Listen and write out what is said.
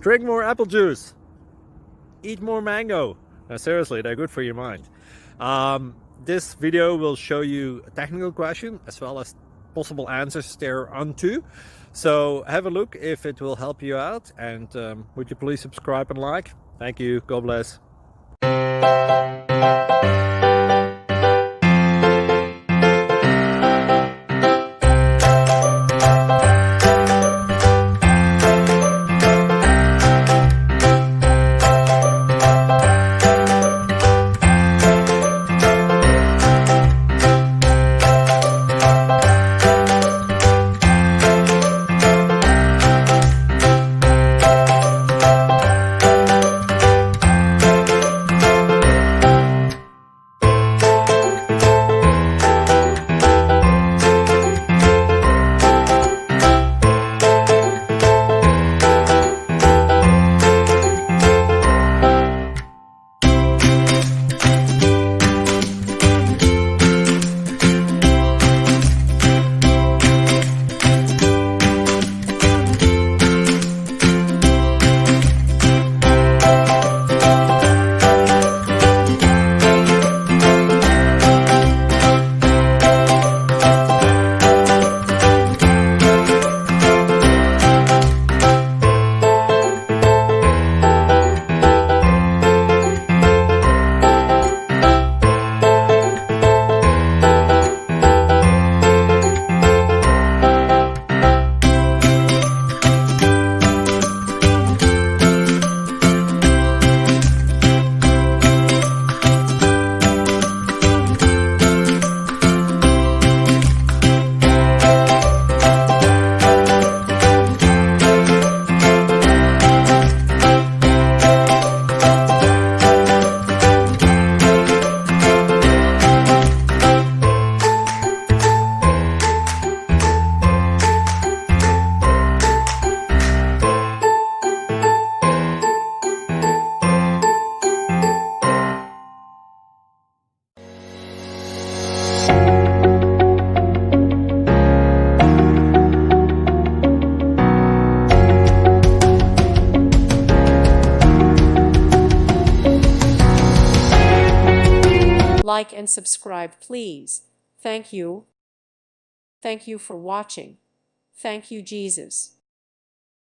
Drink more apple juice. Eat more mango. No, seriously, they're good for your mind. This video will show you a technical question as well as possible answers thereunto. So have a look if it will help you out, and would you please subscribe and like? Thank you. God bless. Like and subscribe, please. Thank you. Thank you for watching. Thank you, Jesus.